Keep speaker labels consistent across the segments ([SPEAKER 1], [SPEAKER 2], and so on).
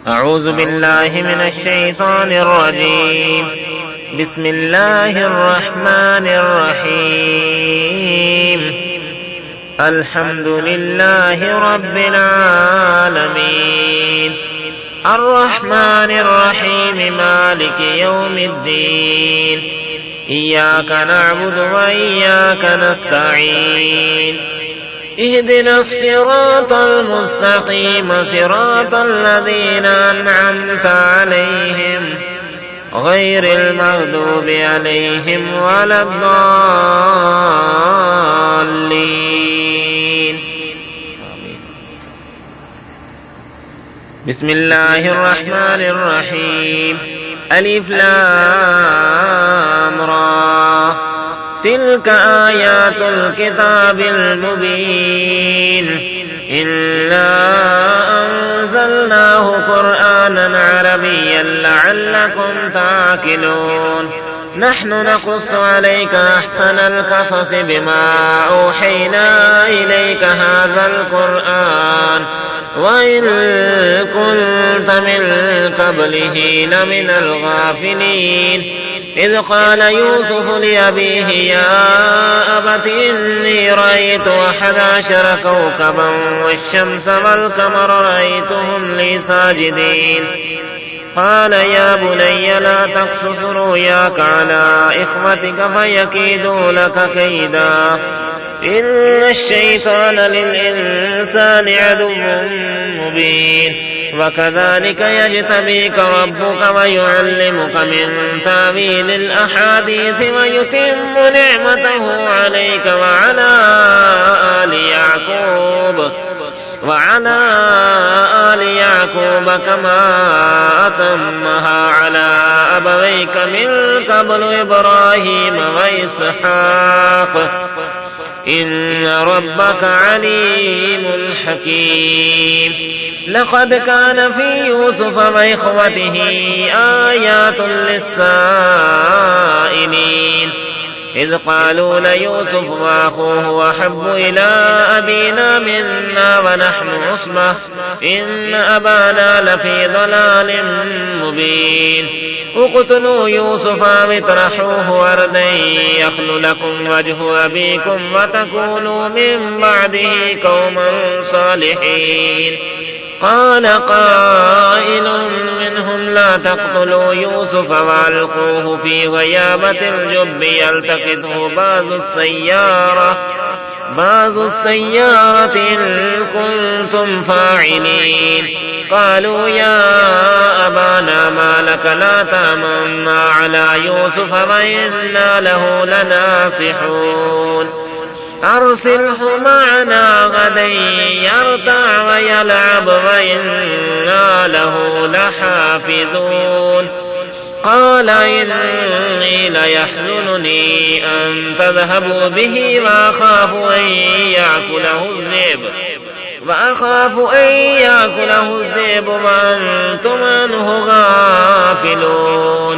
[SPEAKER 1] أعوذ بالله من الشيطان الرجيم. بسم الله الرحمن الرحيم. الحمد لله رب العالمين، الرحمن الرحيم، مالك يوم الدين. إياك نعبد وإياك نستعين. اهدنا الصراط المستقيم، صراط الذين أنعمت عليهم غير المغضوب عليهم ولا الضالين. بسم الله الرحمن الرحيم. ألف لام را، تلك آيات الكتاب المبين. إنا أنزلناه قرآنا عربيا لعلكم تعقلون. نحن نقص عليك أحسن القصص بما أوحينا إليك هذا القرآن وإن كنت من قبله لمن الغافلين. إذ قال يوسف لأبيه يا أبت إني رأيت 11 كوكبا والشمس والقمر رأيتهم لي ساجدين. قال يا بني لا تقصص رؤياك على إخوتك فيكيدوا لك كيدا. إن الشيطان للإنسان عدو مبين. وكذلك يجتبيك ربك ويعلمك من تأويل الأحاديث ويتم نعمته عليك وعلى آل يعقوب كما أتمها على أبويك من قبل إبراهيم وإسحاق إن ربك عليم حكيم. لقد كان في يوسف وإخوته آيات للسائلين إذ قالوا ليوسف وأخوه أحب إلى أبينا منا ونحن عصبة إن أبانا لفي ضلال مبين. اقتلوا يوسف أو اطرحوه أرضا يخل لكم وجه أبيكم وتكونوا من بعده قوما صالحين. قال قائل منهم لا تقتلوا يوسف وألقوه في غيابة الجب يلتقطه بعض السيارة إن كنتم فاعلين. قالوا يا أبانا ما لك لا تأمنا على يوسف وإنا له لناصحون. أرسله معنا غدا يرتع ويلعب وإنا له لحافظون. قال إني ليحزنني أن تذهبوا به وأخاف أن يأكله الذئب وأنتم عنه غافلون.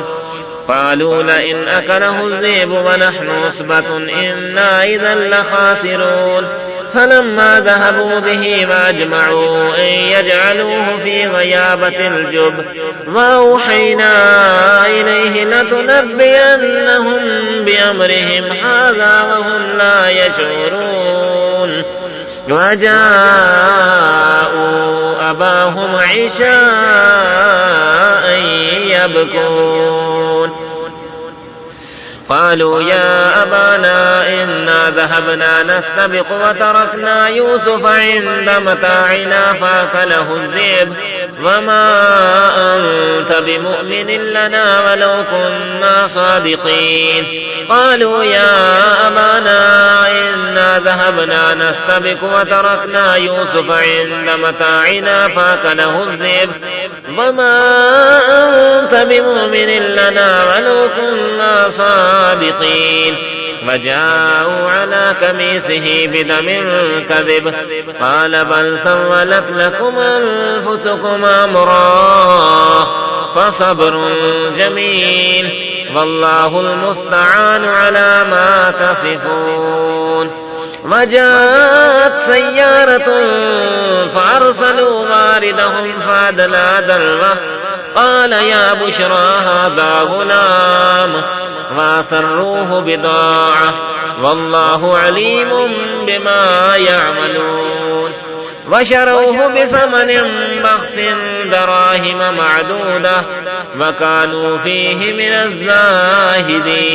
[SPEAKER 1] قالوا لئن أكله الذئب ونحن عصبة إنا إذا لخاسرون. فلما ذهبوا به وأجمعوا أن يجعلوه في غيابة الجب وأوحينا إليه لتنبئنهم بأمرهم هذا وهم لا يشعرون. وجاءوا أباهم عشاء يبكون. قالوا يا أبانا إنا ذهبنا نستبق وتركنا يوسف عند متاعنا فأكله الذئب وما أنت بمؤمن لنا ولو كنا صادقين. قالوا يا أبانا إنا ذهبنا نستبق وتركنا يوسف عند متاعنا فأكله الذئب وما أنت بمؤمن لنا ولو كنا صادقين. وجاءوا على قميصه بدم كذب قال بل سولت لكم أنفسكم أمرا فصبر جميل والله المستعان على ما تصفون. وجاءت سيارة فأرسلوا واردهم فأدلى دلوه قال يا بشرى هذا غلام وأسروه بضاعة والله عليم بما يعملون وشروه بثمن بخس دراهم معدودة وكانوا فيه من الزاهدين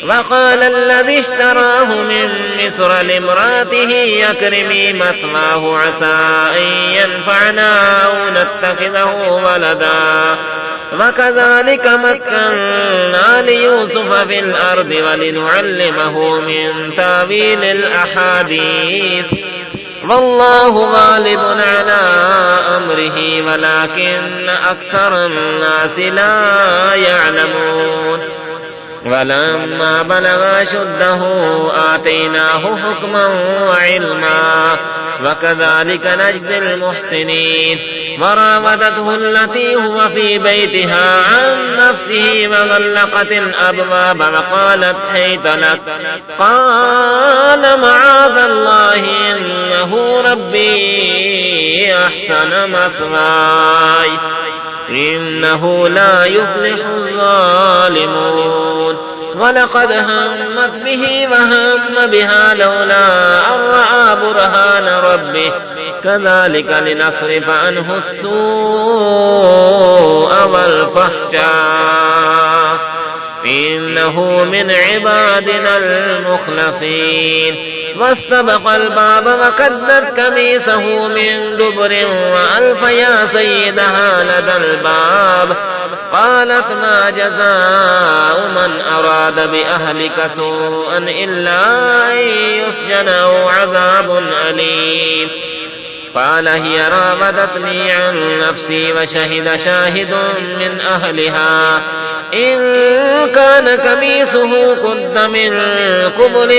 [SPEAKER 1] وقال الذي اشتراه من مصر لامرأته أكرمي مثواه عسى أن ينفعنا أو نتخذه ولدا وكذلك مكنا ليوسف في الأرض ولنعلمه من تأويل الأحاديث والله غالب على أمره ولكن أكثر الناس لا يعلمون ولما بلغ أشده آتيناه حكما وعلما وكذلك نجزي المحسنين وراودته التي هو في بيتها عن نفسه وغلقت الأبواب وقالت هيت لك قال معاذ الله إنه ربي أحسن مثواي إنه لا يفلح الظالمون ولقد همت به وهم بها لولا أن رأى برهان ربه كذلك لنصرف عنه السوء والفحشاء إنه من عبادنا المخلصين واستبق الباب وقدت قميصه من دبر وألف يا سيدها لدى الباب قالت ما جزاء من أراد بأهلك سوءا إلا أن يسجن أو عذاب أليم قال هي راودتني عن نفسي وشهد شاهد من أهلها إن كان قميصه قد من قبل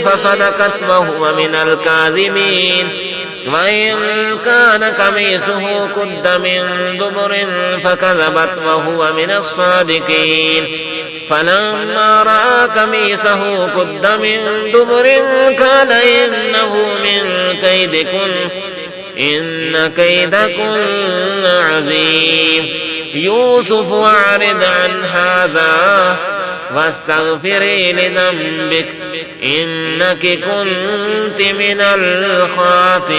[SPEAKER 1] فصدقت وهو من الكاذبين وإن كان قميصه قد من دبر فكذبت وهو من الصادقين فلما رأى قميصه قد من دبر قال إنه من كيدكن إن كيدكن عظيم يوسف أعرض عن هذا واستغفري لذنبك إنك كنت من الخاطئين